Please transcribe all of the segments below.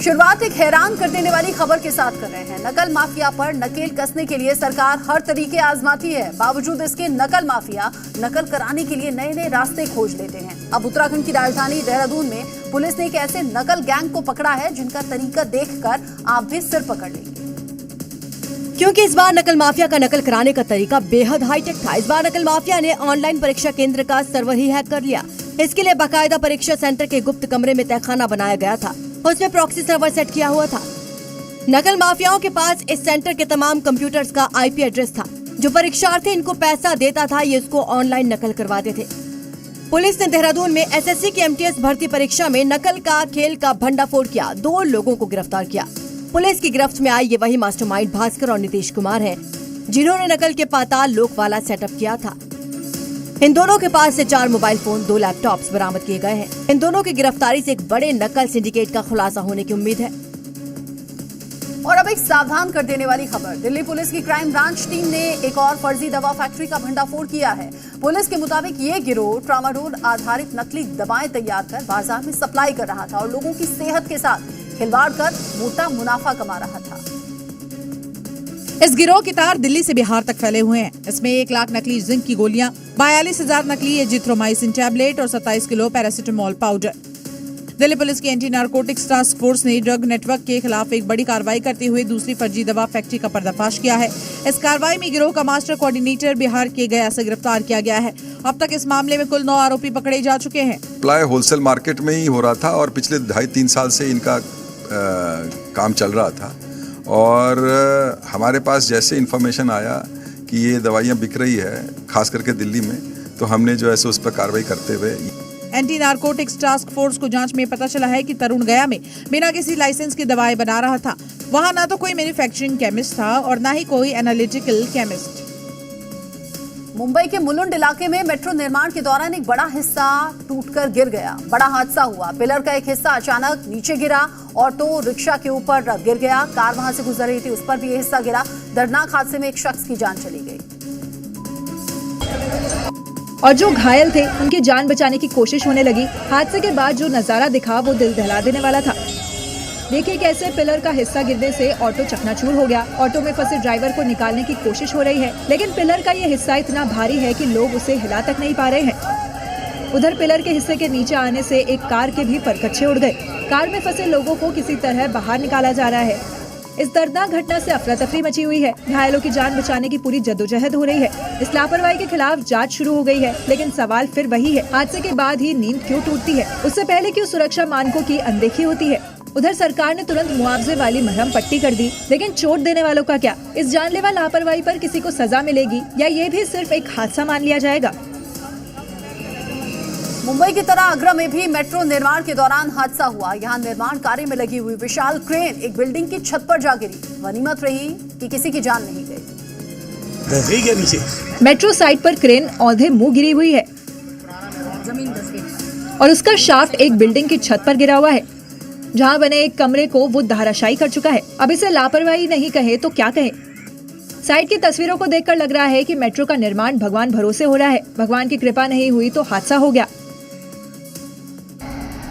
शुरुआत एक हैरान कर देने वाली खबर के साथ कर रहे हैं। नकल माफिया पर नकेल कसने के लिए सरकार हर तरीके आजमाती है। बावजूद इसके नकल माफिया नकल कराने के लिए नए नए रास्ते खोज लेते हैं। अब उत्तराखंड की राजधानी देहरादून में पुलिस ने एक ऐसे नकल गैंग को पकड़ा है जिनका तरीका देखकर आप भी सिर पकड़ लेंगे, क्योंकि इस बार नकल माफिया का नकल कराने का तरीका बेहद हाईटेक था। इस बार नकल माफिया ने ऑनलाइन परीक्षा केंद्र का सर्वर ही हैक कर लिया। इसके लिए बाकायदा परीक्षा सेंटर के गुप्त कमरे में तहखाना बनाया गया था। उसमें प्रॉक्सी सर्वर सेट किया हुआ था। नकल माफियाओं के पास इस सेंटर के तमाम कंप्यूटर्स का आईपी एड्रेस था। जो परीक्षार्थी इनको पैसा देता था ये इसको ऑनलाइन नकल करवाते थे। पुलिस ने देहरादून में एसएससी की एमटीएस भर्ती परीक्षा में नकल का खेल का भंडाफोड़ किया। 2 लोगों को गिरफ्तार किया। पुलिस की गिरफ्त में आए ये वही मास्टरमाइंड भास्कर और नीतीश कुमार हैं, जिन्होंने नकल के पाताल लोक वाला सेटअप किया था। इन दोनों के पास से 4 मोबाइल फोन, 2 लैपटॉप्स बरामद किए गए हैं। इन दोनों की गिरफ्तारी से एक बड़े नकल सिंडिकेट का खुलासा होने की उम्मीद है। और अब एक सावधान कर देने वाली खबर। दिल्ली पुलिस की क्राइम ब्रांच टीम ने एक और फर्जी दवा फैक्ट्री का भंडाफोड़ किया है। पुलिस के मुताबिक ये गिरोह ट्रामाडोल आधारित नकली दवाएं तैयार कर बाजार में सप्लाई कर रहा था और लोगों की सेहत के साथ खिलवाड़ कर मोटा मुनाफा कमा रहा था। इस गिरोह के तार दिल्ली से बिहार तक फैले हुए हैं। इसमें 1 लाख नकली जिंक की गोलियां, 42,000 नकली एजिथ्रोमाइसिन टैबलेट और 27 kilo paracetamol powder. Delhi police की एंटी नारकोटिक्स टास्क फोर्स ने ड्रग नेटवर्क के खिलाफ एक बड़ी कार्रवाई करते हुए दूसरी फर्जी दवा फैक्ट्री का पर्दाफाश किया है। इस कार्रवाई में गिरोह का मास्टर कोऑर्डिनेटर बिहार के गया से गिरफ्तार किया गया है। अब तक इस मामले में कुल 9 आरोपी पकड़े जा चुके हैं। सप्लाई होलसेल मार्केट में ही हो रहा था और पिछले 2.5-3 साल से इनका काम चल रहा था। और हमारे पास जैसे इन्फॉर्मेशन आया कि ये दवाइयाँ बिक रही है खास करके दिल्ली में, तो हमने जो है उस पर कार्रवाई करते हुए एंटी नारकोटिक्स टास्क फोर्स को जांच में पता चला है कि तरुण गया में बिना किसी लाइसेंस की दवाएं बना रहा था। वहां ना तो कोई मैन्युफैक्चरिंग केमिस्ट था और ना ही कोई एनालिटिकल केमिस्ट। मुंबई के मुलुंड इलाके में मेट्रो निर्माण के दौरान एक बड़ा हिस्सा टूटकर गिर गया। बड़ा हादसा हुआ। पिलर का एक हिस्सा अचानक नीचे गिरा। ऑटो रिक्शा के ऊपर गिर गया। कार वहां से गुजर रही थी, उस पर भी ये हिस्सा गिरा। दर्दनाक हादसे में एक शख्स की जान चली गई और जो घायल थे उनकी जान बचाने की कोशिश होने लगी। हादसे के बाद जो नजारा दिखा वो दिल दहला देने वाला था। देखिए कैसे पिलर का हिस्सा गिरने से ऑटो चकनाचूर हो गया। ऑटो में फंसे ड्राइवर को निकालने की कोशिश हो रही है, लेकिन पिलर का ये हिस्सा इतना भारी है कि लोग उसे हिला तक नहीं पा रहे हैं। उधर पिलर के हिस्से के नीचे आने से एक कार के भी परखच्चे उड़ गए। कार में फंसे लोगों को किसी तरह बाहर निकाला जा रहा है। इस दर्दनाक घटना से अफरा तफरी मची हुई है। घायलों की जान बचाने की पूरी जद्दोजहद हो रही है। इस लापरवाही के खिलाफ जांच शुरू हो गई है, लेकिन सवाल फिर वही है, हादसे के बाद ही नींद क्यों टूटती है? उससे पहले क्यों सुरक्षा मानकों की अनदेखी होती है? उधर सरकार ने तुरंत मुआवजे वाली मरहम पट्टी कर दी, लेकिन चोट देने वालों का क्या? इस जानलेवा लापरवाही पर किसी को सजा मिलेगी या ये भी सिर्फ एक हादसा मान लिया जाएगा? मुंबई की तरह आगरा में भी मेट्रो निर्माण के दौरान हादसा हुआ। यहाँ निर्माण कार्य में लगी हुई विशाल क्रेन एक बिल्डिंग की छत पर जा गिरी। गनीमत रही कि किसी की जान नहीं गई। नीचे मेट्रो साइट पर क्रेन औंधे मुंह गिरी हुई है और उसका शाफ्ट एक बिल्डिंग की छत पर गिरा हुआ है, जहाँ बने एक कमरे को वो धराशायी कर चुका है। अब इसे लापरवाही नहीं कहे तो क्या कहे? साइट की तस्वीरों को देखकर लग रहा है कि मेट्रो का निर्माण भगवान भरोसे हो रहा है। भगवान की कृपा नहीं हुई तो हादसा हो गया।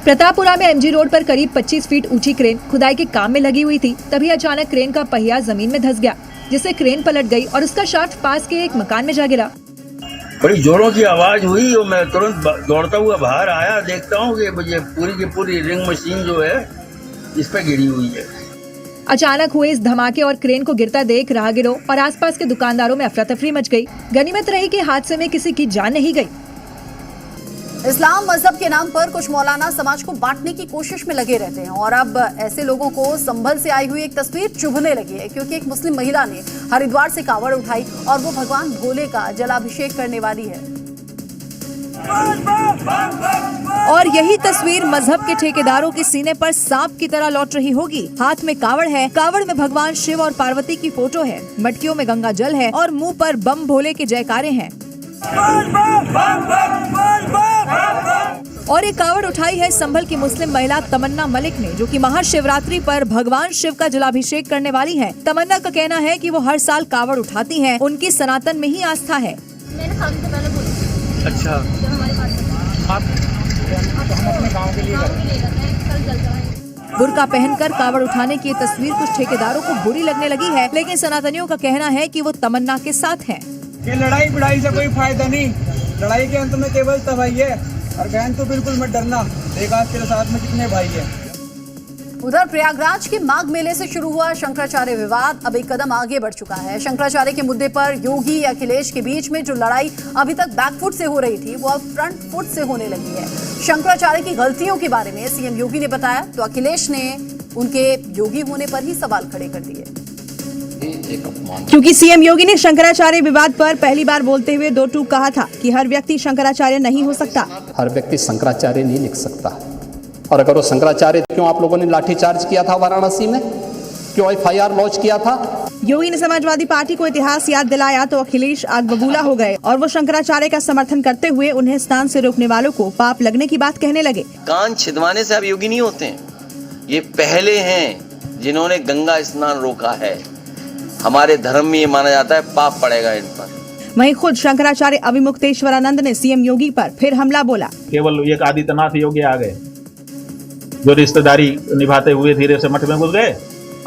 प्रतापपुरा में एमजी रोड पर करीब 25 फीट ऊंची क्रेन खुदाई के काम में लगी हुई थी। तभी अचानक क्रेन का पहिया जमीन में धंस गया, जिससे क्रेन पलट गई और उसका शाफ्ट पास के एक मकान में जा गिरा। बड़ी जोरों की आवाज हुई और मैं तुरंत दौड़ता हुआ बाहर आया। देखता हूँ कि मुझे पूरी की पूरी रिंग मशीन जो है इस पे गिरी हुई है। अचानक हुए इस धमाके और क्रेन को गिरता देख राहगीरों और आसपास के दुकानदारों में अफरा तफरी मच गई। गनीमत रही कि हादसे में किसी की जान नहीं गई। इस्लाम मजहब के नाम पर कुछ मौलाना समाज को बांटने की कोशिश में लगे रहते हैं और अब ऐसे लोगों को संभल से आई हुई एक तस्वीर चुभने लगी है, क्योंकि एक मुस्लिम महिला ने हरिद्वार से कावड़ उठाई और वो भगवान भोले का जलाभिषेक करने वाली है। और यही तस्वीर मजहब के ठेकेदारों के सीने पर सांप की तरह लौट रही होगी। हाथ में कावड़ है, कावड़ में भगवान शिव और पार्वती की फोटो है, मटकियों में गंगा जल है और मुंह पर बम भोले के जयकारे हैं। और एक कावड़ उठाई है संभल की मुस्लिम महिला तमन्ना मलिक ने, जो कि महाशिवरात्रि पर भगवान शिव का जलाभिषेक करने वाली है। तमन्ना का कहना है कि वो हर साल कावड़ उठाती हैं, उनकी सनातन में ही आस्था है। मैंने खाने से पहले बोली। अच्छा, जब हमारे पास आप तो हम अपने गांव के लिए कल जल बुर्का पहनकर कावड़ उठाने की ये तस्वीर कुछ ठेकेदारों को बुरी लगने लगी है, लेकिन सनातनियों का कहना है कि वो तमन्ना के साथ हैं। ये लड़ाई बिड़ाई से कोई फायदा नहीं, लड़ाई के अंत में केवल तबाही है। और बहन तो बिल्कुल मत डरना, देखा तेरे साथ में कितने भाई हैं। उधर प्रयागराज के माघ मेले से शुरू हुआ शंकराचार्य विवाद अब एक कदम आगे बढ़ चुका है। शंकराचार्य के मुद्दे पर योगी या अखिलेश के बीच में जो लड़ाई अभी तक बैकफुट से हो रही थी वो अब फ्रंट फुट से होने लगी है। शंकराचार्य की गलतियों के बारे में सीएम योगी ने बताया तो अखिलेश ने उनके योगी होने पर ही सवाल खड़े कर दिए। क्योंकि सीएम योगी ने शंकराचार्य विवाद पर पहली बार बोलते हुए दो टूक कहा था कि हर व्यक्ति शंकराचार्य नहीं हो सकता। हर व्यक्ति शंकराचार्य नहीं लिख सकता, और अगर वो शंकराचार्य, क्यों आप लोगों ने लाठीचार्ज किया था वाराणसी में, क्यों एफआईआर लॉन्च किया था? योगी ने समाजवादी पार्टी को इतिहास याद दिलाया तो अखिलेश आग बबूला हो गए और वो शंकराचार्य का समर्थन करते हुए उन्हें स्नान से रोकने वालों को पाप लगने की बात कहने लगे। कान छिदवाने से अब योगी नहीं होते हैं, ये पहले हैं जिन्होंने गंगा स्नान रोका है। हमारे धर्म में ये माना जाता है पाप पड़ेगा इन पर। वहीं खुद शंकराचार्य अविमुक्तेश्वरानंद ने सीएम योगी पर फिर हमला बोला। केवल एक आदित्यनाथ योगी आ गए जो रिश्तेदारी निभाते हुए धीरे से मठ में घुस गए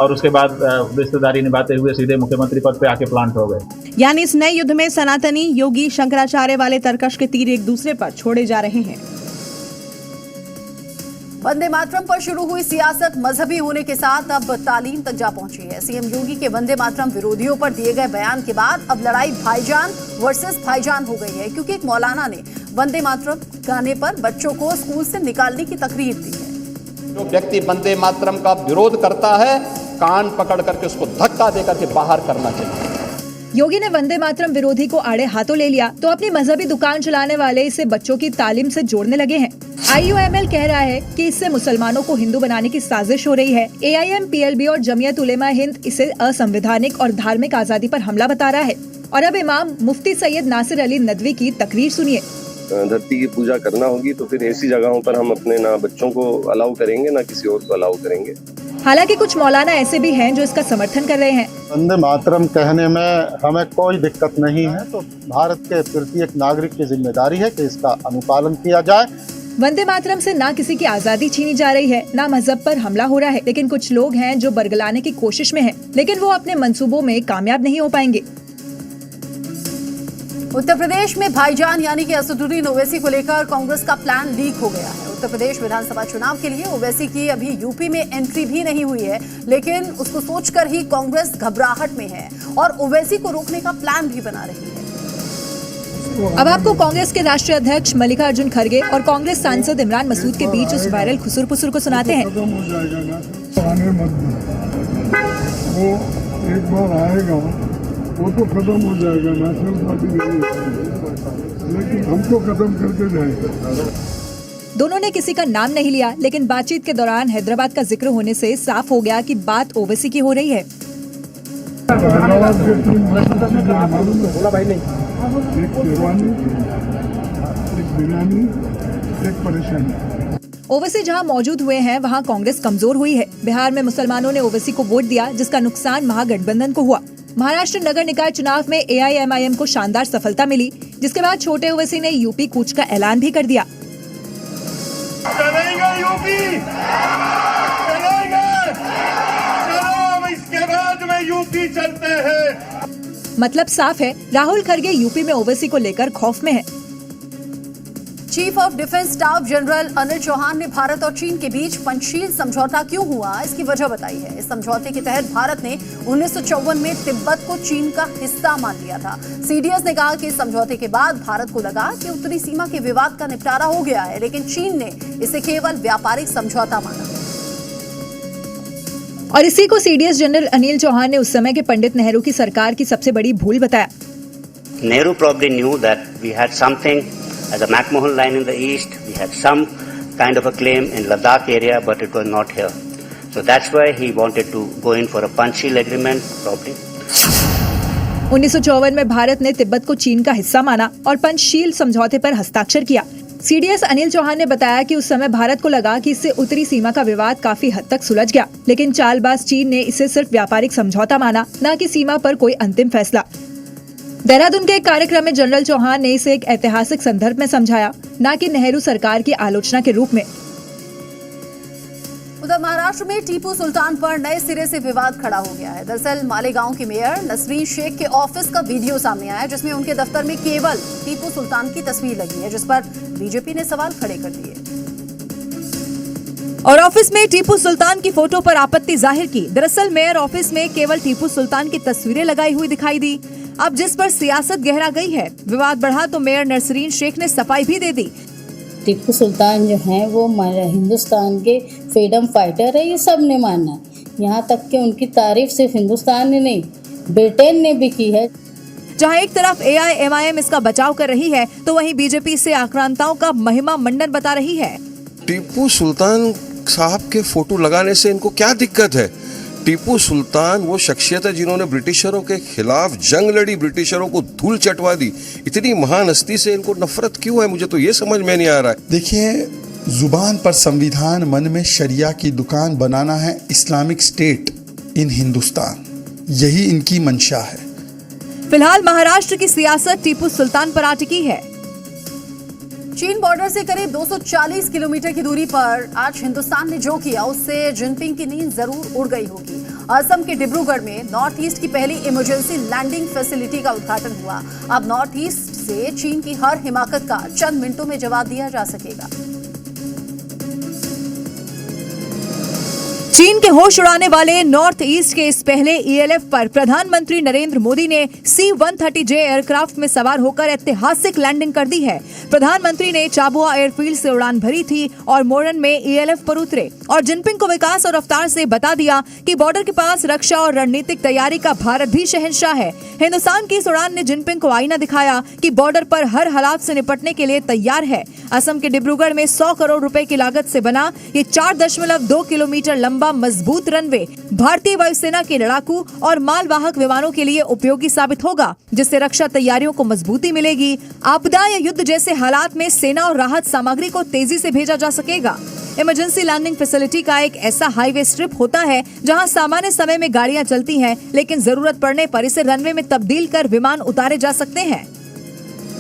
और उसके बाद रिश्तेदारी निभाते हुए सीधे मुख्यमंत्री पद पे आके प्लांट हो गए। यानी इस नए युद्ध में सनातनी, योगी, शंकराचार्य वाले तरकश के तीर एक दूसरे पर छोड़े जा रहे हैं। वंदे मातरम पर शुरू हुई सियासत मजहबी होने के साथ अब तालीम तक जा पहुंची है। सीएम योगी के वंदे मातरम विरोधियों पर दिए गए बयान के बाद अब लड़ाई भाईजान वर्सेस भाईजान हो गई है, क्योंकि एक मौलाना ने वंदे मातरम गाने पर बच्चों को स्कूल से निकालने की तकरीर दी है। जो व्यक्ति वंदे मातरम का विरोध करता है, कान पकड़ करके उसको धक्का दे करके बाहर करना चाहिए। योगी ने वंदे मातरम विरोधी को आड़े हाथों ले लिया तो अपनी मजहबी दुकान चलाने वाले इसे बच्चों की तालीम से जोड़ने लगे हैं। IUML कह रहा है कि इससे मुसलमानों को हिंदू बनाने की साजिश हो रही है। AIM, PLB और जमियत उलेमा हिंद इसे असंवैधानिक और धार्मिक आजादी पर हमला बता रहा है। और अब इमाम मुफ्ती सैयद नासिर अली नदवी की तकरीर सुनिए। धरती की पूजा करना होगी तो फिर ऐसी जगहों पर हम अपने ना बच्चों को अलाउ करेंगे ना किसी और को अलाउ करेंगे। हालांकि कुछ मौलाना ऐसे भी हैं जो इसका समर्थन कर रहे हैं। वंदे मातरम कहने में हमें कोई दिक्कत नहीं है, तो भारत के प्रत्येक नागरिक की जिम्मेदारी है कि इसका अनुपालन किया जाए। वंदे मातरम से ना किसी की आजादी छीनी जा रही है, ना मजहब पर हमला हो रहा है, लेकिन कुछ लोग हैं जो बरगलाने की कोशिश में हैं, लेकिन वो अपने मंसूबों में कामयाब नहीं हो पाएंगे। उत्तर प्रदेश में भाईजान यानी कि असदुद्दीन ओवैसी को लेकर कांग्रेस का प्लान लीक हो गया है। उत्तर प्रदेश विधानसभा चुनाव के लिए ओवैसी की अभी यूपी में एंट्री भी नहीं हुई है, लेकिन उसको सोचकर ही कांग्रेस घबराहट में है और ओवैसी को रोकने का प्लान भी बना रही है। अब आपको कांग्रेस के राष्ट्रीय अध्यक्ष मल्लिकार्जुन खड़गे और कांग्रेस सांसद इमरान मसूद के बीच उस वायरल खुसुर पुसुर को सुनाते हैं। वो एक बार आएगा वो तो खत्म हो जाएगा, नेशनल पार्टी नहीं होगी, लेकिन हमको खत्म करके जाएगा। दोनों ने किसी का नाम नहीं लिया, लेकिन बातचीत के दौरान हैदराबाद का जिक्र होने से साफ हो गया कि बात ओवैसी की हो रही है। हैदराबाद के 3 बोला भाई नहीं, एक शेरवानी, एक बिरयानी, एक परेशानी। ओवैसी जहां मौजूद हुए हैं वहां कांग्रेस कमजोर हुई है। बिहार में मुसलमानों ने ओवैसी को वोट दिया, जिसका नुकसान महागठबंधन को हुआ। महाराष्ट्र नगर निकाय चुनाव में AIMIM को शानदार सफलता मिली, जिसके बाद छोटे ओवैसी ने यूपी कूच का ऐलान भी कर दिया। चलेगा यूपी, चलेगा, चलो इसके बाद में यूपी चलते हैं। मतलब साफ है, राहुल खड़गे यूपी में ओवैसी को लेकर खौफ में है। Chief of defence staff general Anil Chauhan ने भारत और चीन के बीच पंचशील समझौता क्यों हुआ, इसकी वजह बताई है। इस समझौते के तहत भारत ने 1954 में तिब्बत को चीन का हिस्सा मान लिया था। CDS ने कहा कि इस समझौते के बाद भारत को लगा कि उत्तरी सीमा के विवाद का निपटारा हो गया है, लेकिन चीन ने इसे केवल व्यापारिक समझौता माना। और इसी को CDS जनरल अनिल चौहान ने उस समय के पंडित नेहरू की सरकार की सबसे बड़ी भूल बताया। Nehru probably knew that we had something as a McMahon line in the east, we had some kind of a claim in Ladakh area, but it was not here. So that's why he wanted to go in for a Panchsheel agreement probably. 1954 में भारत ने तिब्बत को चीन का हिस्सा माना और पंचशील समझौते पर हस्ताक्षर किया। CDS अनिल चौहान ने बताया कि उस समय भारत को लगा कि इससे उत्तरी सीमा का विवाद काफी हद तक सुलझ गया, लेकिन चालबाज चीन ने इसे सिर्फ व्यापारिक समझौता माना, न कि सीमा पर कोई अंतिम फैसला। देहरादून के एक कार्यक्रम में जनरल चौहान ने इसे एक ऐतिहासिक संदर्भ में समझाया, न कि नेहरू सरकार की आलोचना के रूप में। उधर महाराष्ट्र में टीपू सुल्तान पर नए सिरे से विवाद खड़ा हो गया है। दरअसल मालेगांव के मेयर नसरीन शेख के ऑफिस का वीडियो सामने आया, जिसमें उनके दफ्तर में केवल टीपू सुल्तान की तस्वीर लगी है, जिस पर बीजेपी ने सवाल खड़े कर दिए और ऑफिस में टीपू सुल्तान की फोटो पर आपत्ति जाहिर की। दरअसल मेयर ऑफिस में केवल टीपू सुल्तान की तस्वीरें लगाई हुई दिखाई दी। अब जिस पर सियासत गहरा गई है, विवाद बढ़ा तो मेयर नसरीन शेख ने सफाई भी दे दी। टीपू सुल्तान जो हैं वो हिंदुस्तान के फ्रीडम फाइटर है, ये सब ने माना है। यहाँ तक कि उनकी तारीफ सिर्फ हिंदुस्तान ने नहीं, ब्रिटेन ने भी की है। जहाँ एक तरफ AIMIM इसका बचाव कर रही है, तो वहीं बीजेपी इसे आक्रांताओं का महिमा मंडन बता रही है। टीपू सुल्तान साहब के फोटो लगाने से इनको क्या दिक्कत है? टीपू सुल्तान वो शख्सियत है जिन्होंने ब्रिटिशरों के खिलाफ जंग लड़ी, ब्रिटिशरों को धूल चटवा दी। इतनी महान हस्ती से इनको नफरत क्यों है? मुझे तो ये समझ में नहीं आ रहा है। देखिए, जुबान पर संविधान, मन में शरिया की दुकान बनाना है इस्लामिक स्टेट इन हिंदुस्तान, यही इनकी मंशा है। फिलहाल महाराष्ट्र की सियासत टीपू सुल्तान पर अटकी है। चीन बॉर्डर से करीब 240 किलोमीटर की दूरी पर आज हिंदुस्तान ने जो किया, उससे जिनपिंग की नींद जरूर उड़ गई होगी। असम के डिब्रूगढ़ में नॉर्थ ईस्ट की पहली इमरजेंसी लैंडिंग फैसिलिटी का उद्घाटन हुआ। अब नॉर्थ ईस्ट से चीन की हर हिमाकत का चंद मिनटों में जवाब दिया जा सकेगा। चीन के होश उड़ाने वाले नॉर्थ ईस्ट के इस पहले ELF पर प्रधानमंत्री नरेंद्र मोदी ने C-130J एयरक्राफ्ट में सवार होकर ऐतिहासिक लैंडिंग कर दी है। प्रधानमंत्री ने चाबुआ एयरफील्ड से उड़ान भरी थी और मोरन में ELF पर उतरे और जिनपिंग को विकास और रफ्तार से बता दिया कि बॉर्डर के पास रक्षा और रणनीतिक तैयारी का भारत भी शहंशाह है। हिंदुस्तान की इस उड़ान ने जिनपिंग को आईना दिखाया कि बॉर्डर पर हर हालात से निपटने के लिए तैयार है। असम के डिब्रूगढ़ में 100 करोड़ रुपए की लागत से बना ये 4.2 किलोमीटर लंबा मजबूत रनवे भारतीय वायुसेना के लड़ाकू और मालवाहक विमानों के लिए उपयोगी साबित होगा, जिससे रक्षा तैयारियों को मजबूती मिलेगी। आपदा या युद्ध जैसे हालात में सेना और राहत सामग्री को तेजी से भेजा जा सकेगा। इमरजेंसी लैंडिंग फैसिलिटी का एक ऐसा हाईवे स्ट्रिप होता है जहां सामान्य समय में गाड़ियां चलती हैं, लेकिन जरूरत पड़ने पर इसे रनवे में तब्दील कर विमान उतारे जा सकते हैं।